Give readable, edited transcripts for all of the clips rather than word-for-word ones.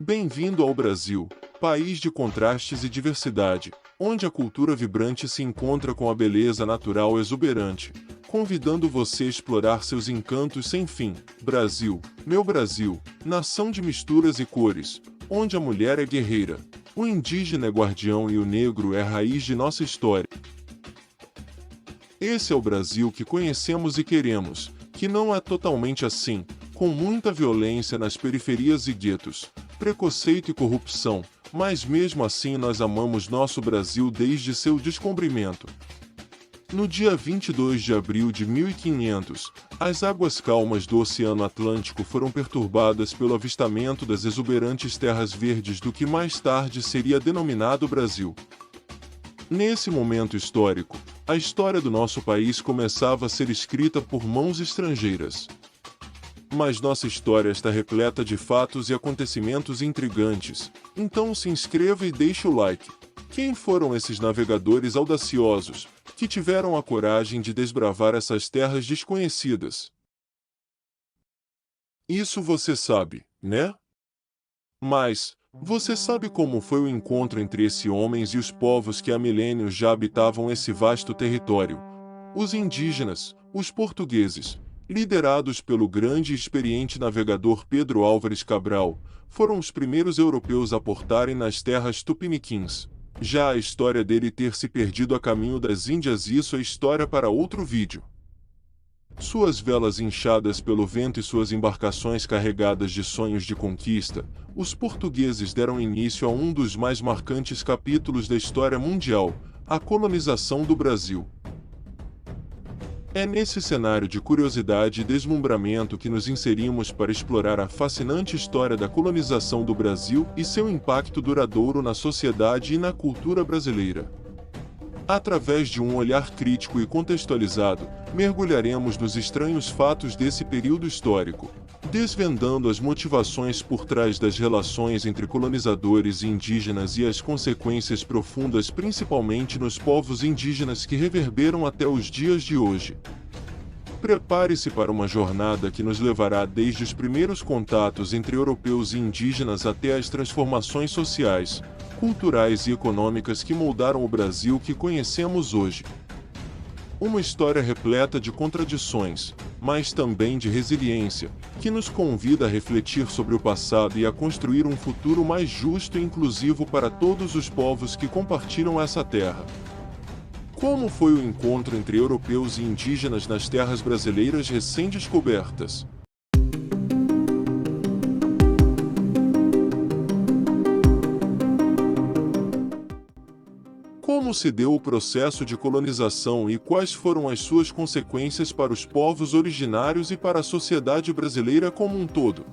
Bem-vindo ao Brasil, país de contrastes e diversidade, onde a cultura vibrante se encontra com a beleza natural exuberante, convidando você a explorar seus encantos sem fim. Brasil, meu Brasil, nação de misturas e cores, onde a mulher é guerreira, o indígena é guardião e o negro é a raiz de nossa história. Esse é o Brasil que conhecemos e queremos, que não é totalmente assim, com muita violência nas periferias e guetos, preconceito e corrupção, mas mesmo assim nós amamos nosso Brasil desde seu descobrimento. No dia 22 de abril de 1500, as águas calmas do Oceano Atlântico foram perturbadas pelo avistamento das exuberantes terras verdes do que mais tarde seria denominado Brasil. Nesse momento histórico, a história do nosso país começava a ser escrita por mãos estrangeiras. Mas nossa história está repleta de fatos e acontecimentos intrigantes, então se inscreva e deixe o like. Quem foram esses navegadores audaciosos, que tiveram a coragem de desbravar essas terras desconhecidas? Isso você sabe, né? Mas, você sabe como foi o encontro entre esses homens e os povos que há milênios já habitavam esse vasto território? Os indígenas, os portugueses, liderados pelo grande e experiente navegador Pedro Álvares Cabral, foram os primeiros europeus a portarem nas terras tupiniquins. Já a história dele ter se perdido a caminho das Índias, isso é história para outro vídeo. Suas velas inchadas pelo vento e suas embarcações carregadas de sonhos de conquista, os portugueses deram início a um dos mais marcantes capítulos da história mundial, a colonização do Brasil. É nesse cenário de curiosidade e deslumbramento que nos inserimos para explorar a fascinante história da colonização do Brasil e seu impacto duradouro na sociedade e na cultura brasileira. Através de um olhar crítico e contextualizado, mergulharemos nos estranhos fatos desse período histórico, desvendando as motivações por trás das relações entre colonizadores e indígenas e as consequências profundas principalmente nos povos indígenas que reverberam até os dias de hoje. Prepare-se para uma jornada que nos levará desde os primeiros contatos entre europeus e indígenas até as transformações sociais, culturais e econômicas que moldaram o Brasil que conhecemos hoje. Uma história repleta de contradições, mas também de resiliência, que nos convida a refletir sobre o passado e a construir um futuro mais justo e inclusivo para todos os povos que compartilham essa terra. Como foi o encontro entre europeus e indígenas nas terras brasileiras recém-descobertas? Como se deu o processo de colonização e quais foram as suas consequências para os povos originários e para a sociedade brasileira como um todo?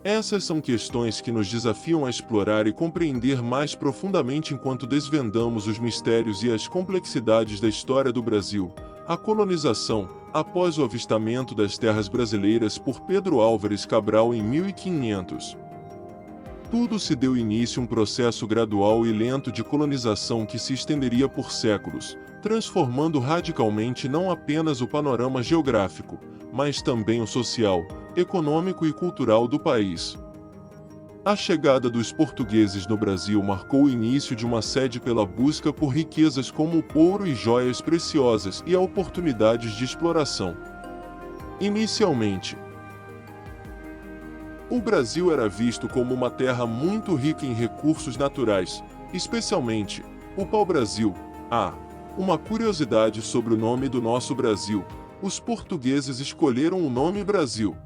Essas são questões que nos desafiam a explorar e compreender mais profundamente enquanto desvendamos os mistérios e as complexidades da história do Brasil. A colonização, após o avistamento das terras brasileiras por Pedro Álvares Cabral em 1500. Tudo se deu início a um processo gradual e lento de colonização que se estenderia por séculos, transformando radicalmente não apenas o panorama geográfico, mas também o social, econômico e cultural do país. A chegada dos portugueses no Brasil marcou o início de uma sede pela busca por riquezas como ouro e joias preciosas e a oportunidades de exploração. Inicialmente, o Brasil era visto como uma terra muito rica em recursos naturais, especialmente o pau-brasil. Uma curiosidade sobre o nome do nosso Brasil: os portugueses escolheram o nome Brasil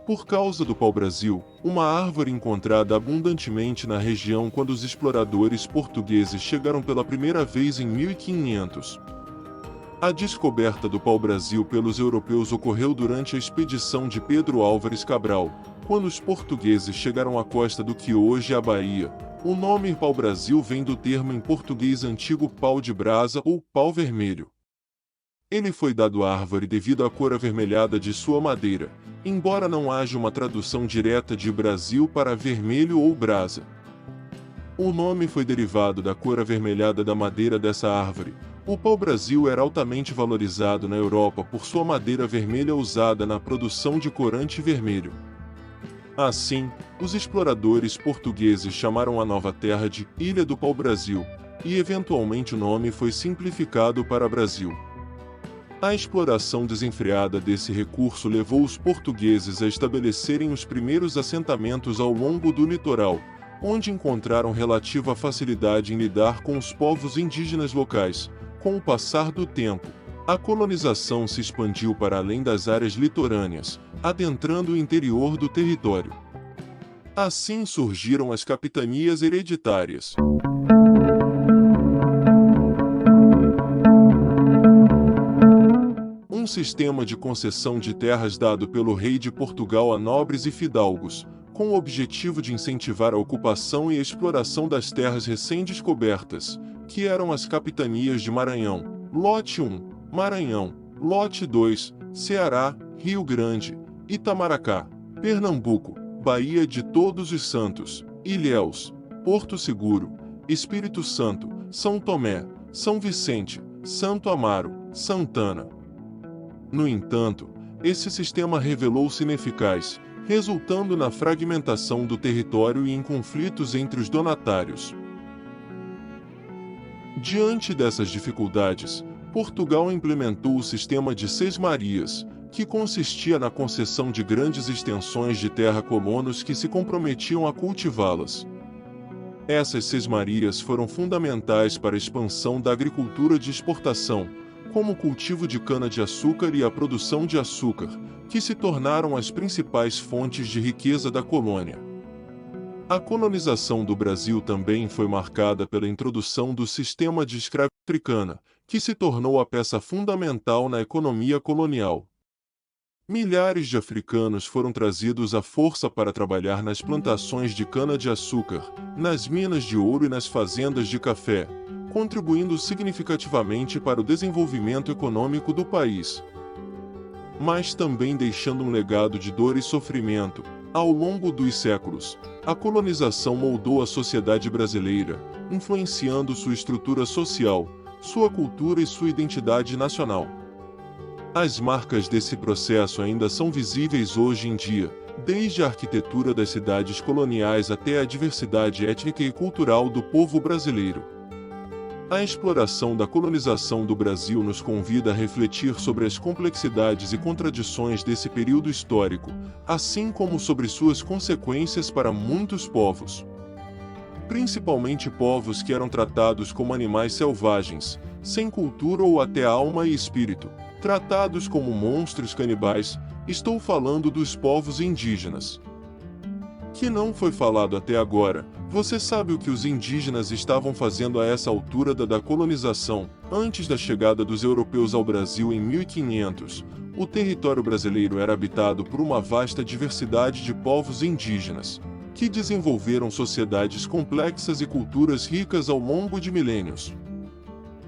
por causa do pau-brasil, uma árvore encontrada abundantemente na região quando os exploradores portugueses chegaram pela primeira vez em 1500. A descoberta do pau-brasil pelos europeus ocorreu durante a expedição de Pedro Álvares Cabral, quando os portugueses chegaram à costa do que hoje é a Bahia. O nome pau-brasil vem do termo em português antigo pau de brasa ou pau vermelho. Ele foi dado à árvore devido à cor avermelhada de sua madeira, embora não haja uma tradução direta de Brasil para vermelho ou brasa. O nome foi derivado da cor avermelhada da madeira dessa árvore. O pau-brasil era altamente valorizado na Europa por sua madeira vermelha usada na produção de corante vermelho. Assim, os exploradores portugueses chamaram a nova terra de Ilha do Pau-Brasil, e eventualmente o nome foi simplificado para Brasil. A exploração desenfreada desse recurso levou os portugueses a estabelecerem os primeiros assentamentos ao longo do litoral, onde encontraram relativa facilidade em lidar com os povos indígenas locais. Com o passar do tempo, a colonização se expandiu para além das áreas litorâneas, adentrando o interior do território. Assim surgiram as capitanias hereditárias. Um sistema de concessão de terras dado pelo rei de Portugal a nobres e fidalgos, com o objetivo de incentivar a ocupação e a exploração das terras recém-descobertas, que eram as capitanias de Maranhão, Lote 1, Maranhão, Lote 2, Ceará, Rio Grande, Itamaracá, Pernambuco, Baía de Todos os Santos, Ilhéus, Porto Seguro, Espírito Santo, São Tomé, São Vicente, Santo Amaro, Santana. No entanto, esse sistema revelou-se ineficaz, resultando na fragmentação do território e em conflitos entre os donatários. Diante dessas dificuldades, Portugal implementou o sistema de Sesmarias, que consistia na concessão de grandes extensões de terra a colonos que se comprometiam a cultivá-las. Essas sesmarias foram fundamentais para a expansão da agricultura de exportação, como o cultivo de cana-de-açúcar e a produção de açúcar, que se tornaram as principais fontes de riqueza da colônia. A colonização do Brasil também foi marcada pela introdução do sistema de escravidão africana, que se tornou a peça fundamental na economia colonial. Milhares de africanos foram trazidos à força para trabalhar nas plantações de cana-de-açúcar, nas minas de ouro e nas fazendas de café, contribuindo significativamente para o desenvolvimento econômico do país. Mas também deixando um legado de dor e sofrimento. Ao longo dos séculos, a colonização moldou a sociedade brasileira, influenciando sua estrutura social, sua cultura e sua identidade nacional. As marcas desse processo ainda são visíveis hoje em dia, desde a arquitetura das cidades coloniais até a diversidade étnica e cultural do povo brasileiro. A exploração da colonização do Brasil nos convida a refletir sobre as complexidades e contradições desse período histórico, assim como sobre suas consequências para muitos povos. Principalmente povos que eram tratados como animais selvagens, sem cultura ou até alma e espírito, tratados como monstros canibais. Estou falando dos povos indígenas. Que não foi falado até agora. Você sabe o que os indígenas estavam fazendo a essa altura da colonização? Antes da chegada dos europeus ao Brasil em 1500, o território brasileiro era habitado por uma vasta diversidade de povos indígenas, que desenvolveram sociedades complexas e culturas ricas ao longo de milênios.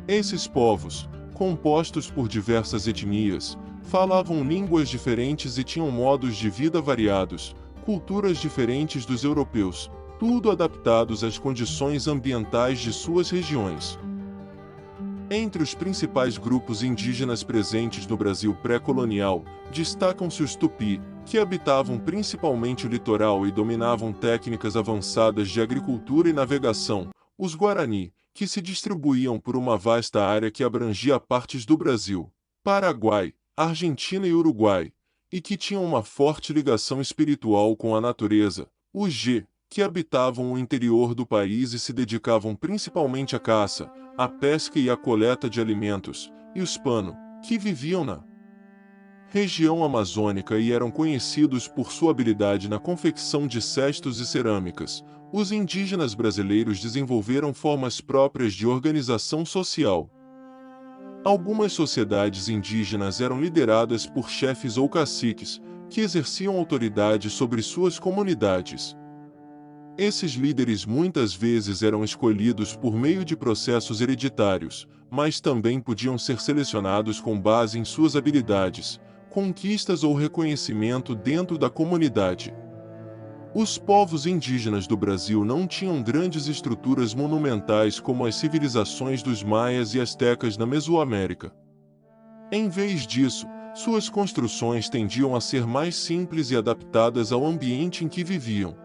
Esses povos, compostos por diversas etnias, falavam línguas diferentes e tinham modos de vida variados, culturas diferentes dos europeus, tudo adaptados às condições ambientais de suas regiões. Entre os principais grupos indígenas presentes no Brasil pré-colonial, destacam-se os Tupi, que habitavam principalmente o litoral e dominavam técnicas avançadas de agricultura e navegação, os Guarani, que se distribuíam por uma vasta área que abrangia partes do Brasil, Paraguai, Argentina e Uruguai, e que tinham uma forte ligação espiritual com a natureza, os G, que habitavam o interior do país e se dedicavam principalmente à caça, à pesca e à coleta de alimentos, e os Pano, que viviam na região amazônica e eram conhecidos por sua habilidade na confecção de cestos e cerâmicas. Os indígenas brasileiros desenvolveram formas próprias de organização social. Algumas sociedades indígenas eram lideradas por chefes ou caciques, que exerciam autoridade sobre suas comunidades. Esses líderes muitas vezes eram escolhidos por meio de processos hereditários, mas também podiam ser selecionados com base em suas habilidades, conquistas ou reconhecimento dentro da comunidade. Os povos indígenas do Brasil não tinham grandes estruturas monumentais como as civilizações dos maias e astecas na Mesoamérica. Em vez disso, Suas construções tendiam a ser mais simples e adaptadas ao ambiente em que viviam.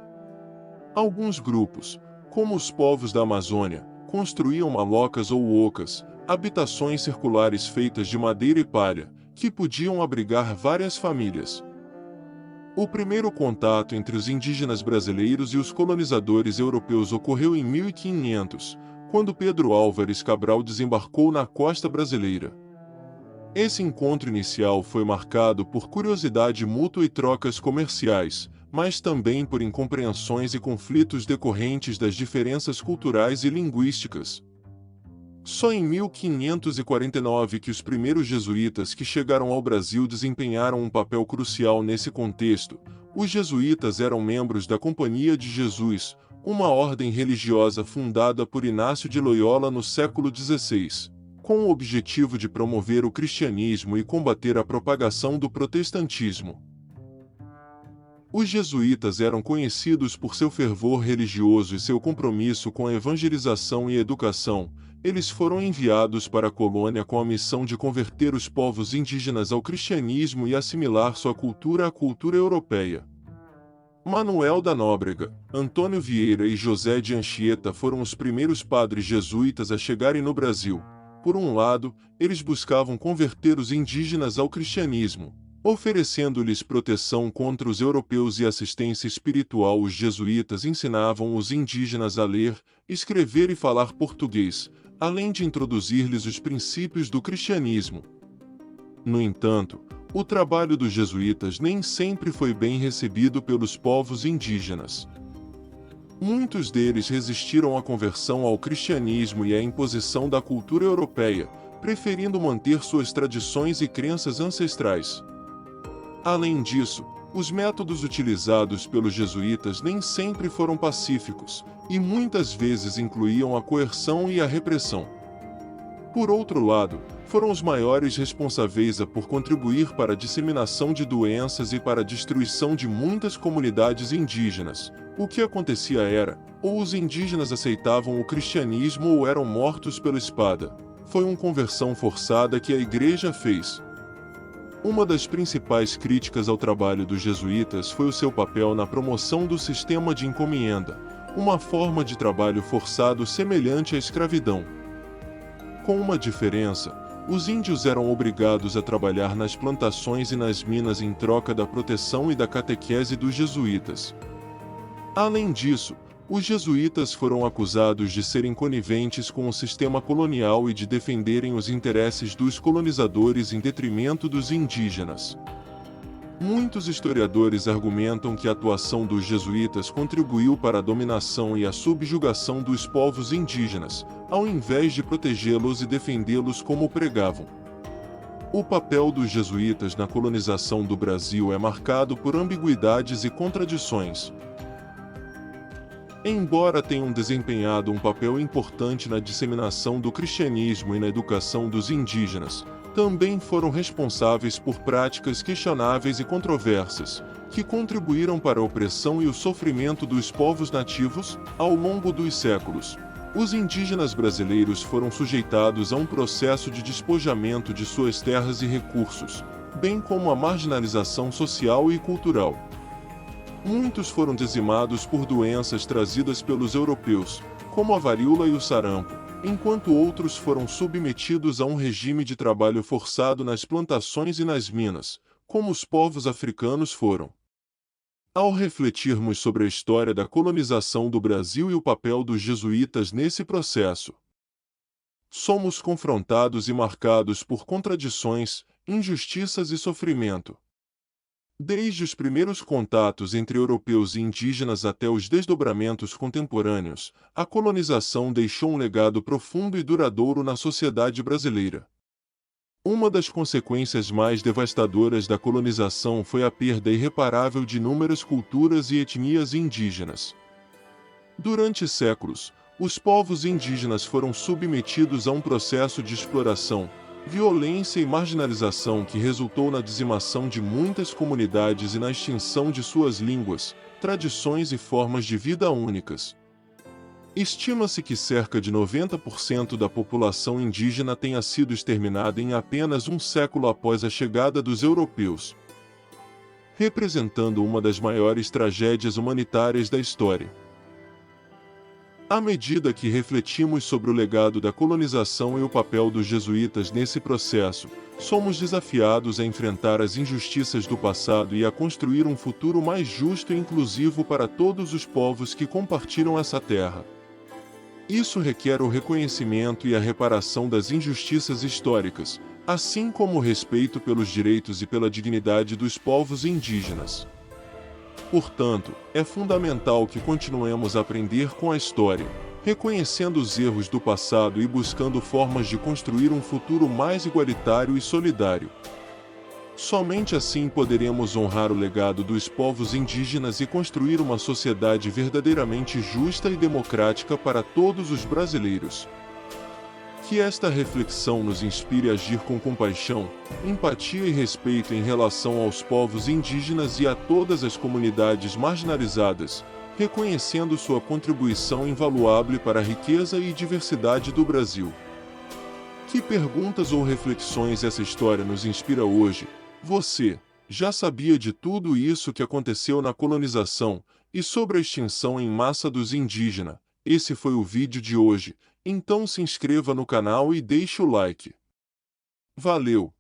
Alguns grupos, como os povos da Amazônia, construíam malocas ou ocas, habitações circulares feitas de madeira e palha, que podiam abrigar várias famílias. O primeiro contato entre os indígenas brasileiros e os colonizadores europeus ocorreu em 1500, quando Pedro Álvares Cabral desembarcou na costa brasileira. Esse encontro inicial foi marcado por curiosidade mútua e trocas comerciais, mas também por incompreensões e conflitos decorrentes das diferenças culturais e linguísticas. Só em 1549 que os primeiros jesuítas que chegaram ao Brasil desempenharam um papel crucial nesse contexto. Os jesuítas eram membros da Companhia de Jesus, uma ordem religiosa fundada por Inácio de Loyola no século XVI, com o objetivo de promover o cristianismo e combater a propagação do protestantismo. Os jesuítas eram conhecidos por seu fervor religioso e seu compromisso com a evangelização e educação. Eles foram enviados para a colônia com a missão de converter os povos indígenas ao cristianismo e assimilar sua cultura à cultura europeia. Manuel da Nóbrega, Antônio Vieira e José de Anchieta foram os primeiros padres jesuítas a chegarem no Brasil. Por um lado, eles buscavam converter os indígenas ao cristianismo, oferecendo-lhes proteção contra os europeus e assistência espiritual. Os jesuítas ensinavam os indígenas a ler, escrever e falar português, além de introduzir-lhes os princípios do cristianismo. No entanto, o trabalho dos jesuítas nem sempre foi bem recebido pelos povos indígenas. Muitos deles resistiram à conversão ao cristianismo e à imposição da cultura europeia, preferindo manter suas tradições e crenças ancestrais. Além disso, os métodos utilizados pelos jesuítas nem sempre foram pacíficos, e muitas vezes incluíam a coerção e a repressão. Por outro lado, foram os maiores responsáveis por contribuir para a disseminação de doenças e para a destruição de muitas comunidades indígenas. O que acontecia era, ou os indígenas aceitavam o cristianismo ou eram mortos pela espada. Foi uma conversão forçada que a Igreja fez. Uma das principais críticas ao trabalho dos jesuítas foi o seu papel na promoção do sistema de encomienda, uma forma de trabalho forçado semelhante à escravidão. Com uma diferença, os índios eram obrigados a trabalhar nas plantações e nas minas em troca da proteção e da catequese dos jesuítas. Além disso, os jesuítas foram acusados de serem coniventes com o sistema colonial e de defenderem os interesses dos colonizadores em detrimento dos indígenas. Muitos historiadores argumentam que a atuação dos jesuítas contribuiu para a dominação e a subjugação dos povos indígenas, ao invés de protegê-los e defendê-los como pregavam. O papel dos jesuítas na colonização do Brasil é marcado por ambiguidades e contradições. Embora tenham desempenhado um papel importante na disseminação do cristianismo e na educação dos indígenas, também foram responsáveis por práticas questionáveis e controversas, que contribuíram para a opressão e o sofrimento dos povos nativos. Ao longo dos séculos, os indígenas brasileiros foram sujeitados a um processo de despojamento de suas terras e recursos, bem como a marginalização social e cultural. Muitos foram dizimados por doenças trazidas pelos europeus, como a varíola e o sarampo, enquanto outros foram submetidos a um regime de trabalho forçado nas plantações e nas minas, como os povos africanos foram. Ao refletirmos sobre a história da colonização do Brasil e o papel dos jesuítas nesse processo, somos confrontados e marcados por contradições, injustiças e sofrimento. Desde os primeiros contatos entre europeus e indígenas até os desdobramentos contemporâneos, a colonização deixou um legado profundo e duradouro na sociedade brasileira. Uma das consequências mais devastadoras da colonização foi a perda irreparável de inúmeras culturas e etnias indígenas. Durante séculos, os povos indígenas foram submetidos a um processo de exploração, violência e marginalização que resultou na dizimação de muitas comunidades e na extinção de suas línguas, tradições e formas de vida únicas. Estima-se que cerca de 90% da população indígena tenha sido exterminada em apenas um século após a chegada dos europeus, representando uma das maiores tragédias humanitárias da história. À medida que refletimos sobre o legado da colonização e o papel dos jesuítas nesse processo, somos desafiados a enfrentar as injustiças do passado e a construir um futuro mais justo e inclusivo para todos os povos que compartilham essa terra. Isso requer o reconhecimento e a reparação das injustiças históricas, assim como o respeito pelos direitos e pela dignidade dos povos indígenas. Portanto, é fundamental que continuemos a aprender com a história, reconhecendo os erros do passado e buscando formas de construir um futuro mais igualitário e solidário. Somente assim poderemos honrar o legado dos povos indígenas e construir uma sociedade verdadeiramente justa e democrática para todos os brasileiros. Que esta reflexão nos inspire a agir com compaixão, empatia e respeito em relação aos povos indígenas e a todas as comunidades marginalizadas, reconhecendo sua contribuição invaluável para a riqueza e diversidade do Brasil. Que perguntas ou reflexões essa história nos inspira hoje? Você já sabia de tudo isso que aconteceu na colonização e sobre a extinção em massa dos indígenas? Esse foi o vídeo de hoje. Então se inscreva no canal e deixe o like. Valeu!